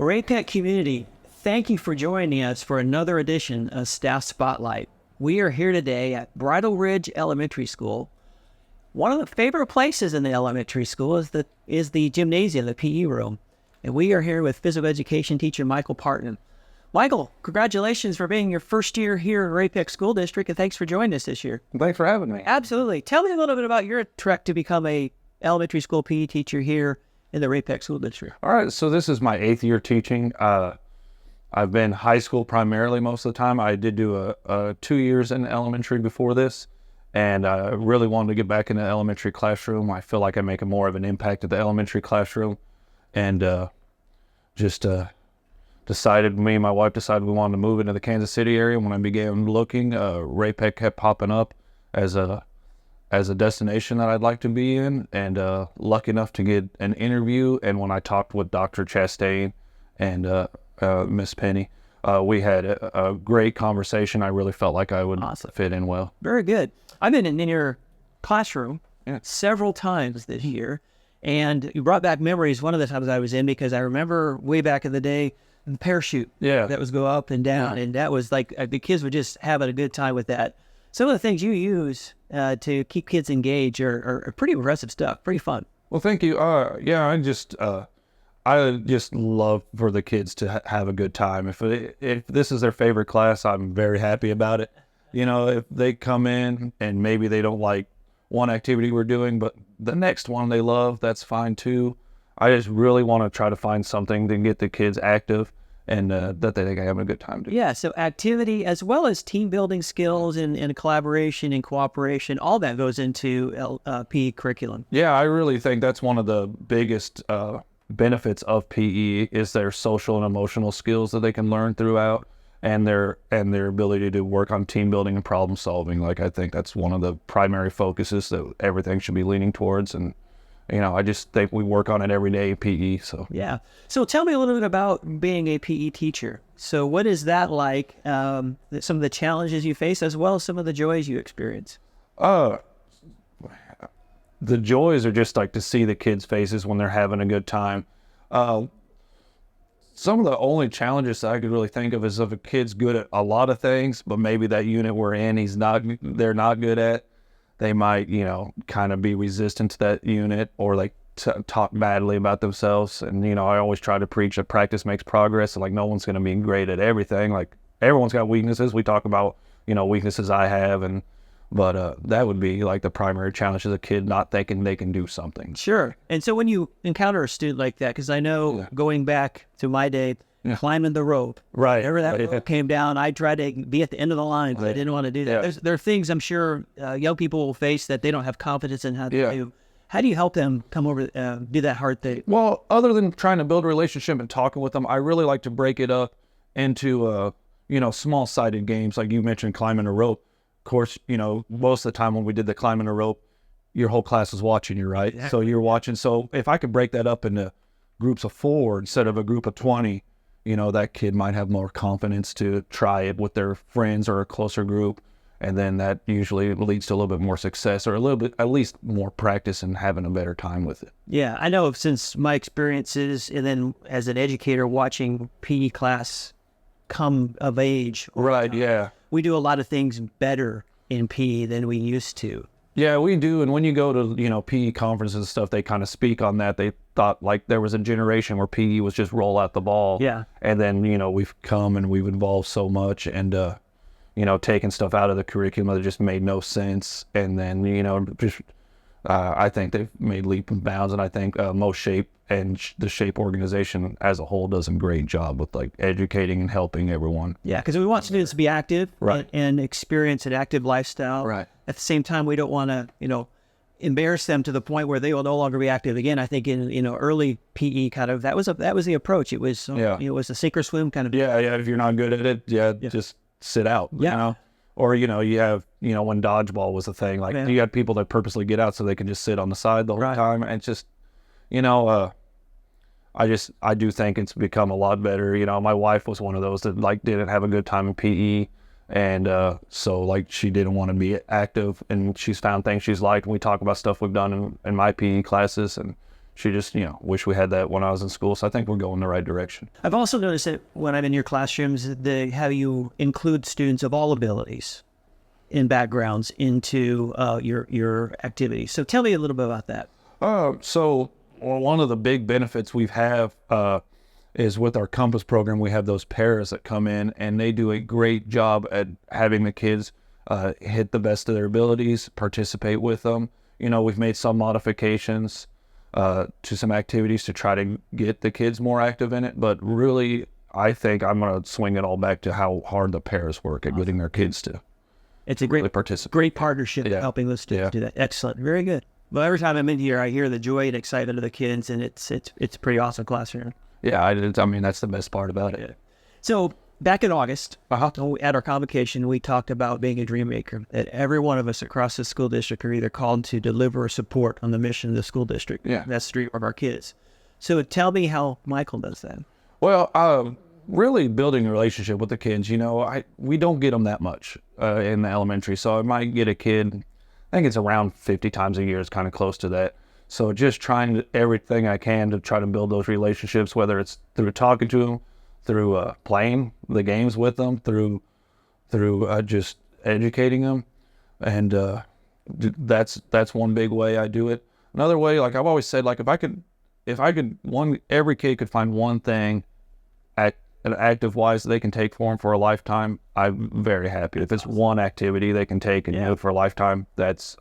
Ray-Pec community, thank you for joining us for another edition of Staff Spotlight. We are here today at Bridle Ridge Elementary School. One of the favorite places in the elementary school is the gymnasium, the PE room. And we are here with physical education teacher Michael Parten. Michael, congratulations for being your first year here at Ray-Pec School District, and thanks for joining us this year. Thanks for having me. Absolutely. Tell me a little bit about your trek to become a elementary school PE teacher here in the Ray-Pec School District. All right, so this is my 8th year teaching. I've been high school primarily most of the time. I did do 2 years in elementary before this, and I really wanted to get back in the elementary classroom. I feel like I make more of an impact at the elementary classroom, and me and my wife decided we wanted to move into the Kansas City area. When I began looking, Ray-Pec kept popping up as a destination that I'd like to be in, and lucky enough to get an interview. And when I talked with Dr. Chastain and Miss Penny, we had a great conversation. I really felt like I would fit in well. Very good. I've been in your classroom several times this year, and you brought back memories one of the times I was in, because I remember way back in the day, the parachute that was go up and down, and that was like the kids were just having a good time with that. Some of the things you use to keep kids engaged are pretty impressive stuff, pretty fun. Well, thank you. I just love for the kids to have a good time. If this is their favorite class, I'm very happy about it. You know, if they come in and maybe they don't like one activity we're doing, but the next one they love, that's fine too. I just really want to try to find something to get the kids active and that they think I'm having a good time doing. Yeah, so activity as well as team building skills and collaboration and cooperation, all that goes into PE curriculum. Yeah, I really think that's one of the biggest benefits of PE is their social and emotional skills that they can learn throughout, and their ability to work on team building and problem solving. Like, I think that's one of the primary focuses that everything should be leaning towards, and I just think we work on it every day in PE. So yeah. So tell me a little bit about being a PE teacher. So what is that like? Some of the challenges you face, as well as some of the joys you experience. The joys are just like to see the kids' faces when they're having a good time. Some of the only challenges that I could really think of is if a kid's good at a lot of things, but maybe that unit we're in, they're not good at. They might, kind of be resistant to that unit, or like talk badly about themselves. And, I always try to preach that practice makes progress, and like no one's going to be great at everything. Like, everyone's got weaknesses. We talk about, weaknesses I have, but that would be like the primary challenge, is a kid not thinking they can do something. Sure. And so when you encounter a student like that, because I know going back to my day, climbing the rope. Right. Whenever that rope came down, I tried to be at the end of the line, but I didn't want to do that. There are things I'm sure young people will face that they don't have confidence in how to do. How do you help them come over, do that hard thing? Well, other than trying to build a relationship and talking with them, I really like to break it up into, small-sided games. Like you mentioned, climbing a rope. Of course, most of the time when we did the climbing a rope, your whole class was watching you, right? Exactly. So you're watching. So if I could break that up into groups of 4 instead of a group of 20, that kid might have more confidence to try it with their friends or a closer group. And then that usually leads to a little bit more success, or a little bit, at least more practice and having a better time with it. Yeah, I know since my experiences, and then as an educator watching PE class come of age. Right, yeah. We do a lot of things better in PE than we used to. Yeah, we do. And when you go to, PE conferences and stuff, they kind of speak on that. They thought like there was a generation where PE was just roll out the ball. Yeah. And then, we've come and we've evolved so much, and, taking stuff out of the curriculum that just made no sense. And then, I think they've made leaps and bounds. And I think most SHAPE and the SHAPE organization as a whole does a great job with like educating and helping everyone. Yeah, because we want students to be active, and experience an active lifestyle. Right. At the same time, we don't want to, embarrass them to the point where they will no longer be active again. I think in early PE that was the approach. It was it was a sink or swim kind of. Yeah. If you're not good at it, just sit out. Yeah. Or you have when dodgeball was a thing, like you had people that purposely get out so they can just sit on the side the whole time, and it's just I do think it's become a lot better. My wife was one of those that like didn't have a good time in PE, and so like she didn't want to be active, and she's found things she's liked. We talk about stuff we've done in my PE classes, and She just, wish we had that when I was in school. So I think we're going the right direction. I've also noticed that when I'm in your classrooms, they have you include students of all abilities and backgrounds into your activities. So tell me a little bit about that. So one of the big benefits we have is with our Compass program. We have those pairs that come in, and they do a great job at having the kids hit the best of their abilities, participate with them. We've made some modifications to some activities to try to get the kids more active in it. But really, I think I'm going to swing it all back to how hard the pairs work at getting their kids to It's a really participate. great partnership in helping those students do that. Excellent. Very good. Well, every time I'm in here, I hear the joy and excitement of the kids, and it's a pretty awesome classroom. Yeah, I mean, that's the best part about it. Yeah. So back in August, at our convocation, we talked about being a dream maker, that every one of us across the school district are either called to deliver or support on the mission of the school district. Yeah. That's the dream of our kids. So tell me how Michael does that. Well, really building a relationship with the kids. We don't get them that much in the elementary. So I might get a kid, I think it's around 50 times a year. It's kind of close to that. So just trying everything I can to try to build those relationships, whether it's through talking to them, through playing the games with them, through just educating them. And that's one big way I do it. Another way, like I've always said, like every kid could find one thing active wise they can take for them for a lifetime, I'm very happy. If it's one activity they can take and do it for a lifetime,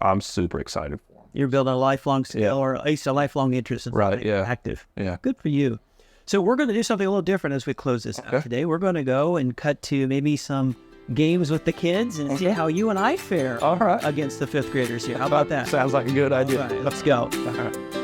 I'm super excited for them. You're building a lifelong skill or at least a lifelong interest in something active. Yeah. Good for you. So we're going to do something a little different as we close this out today. We're going to go and cut to maybe some games with the kids and see how you and I fare against the fifth graders here. How about that? Sounds like a good idea. All right, let's go. All right.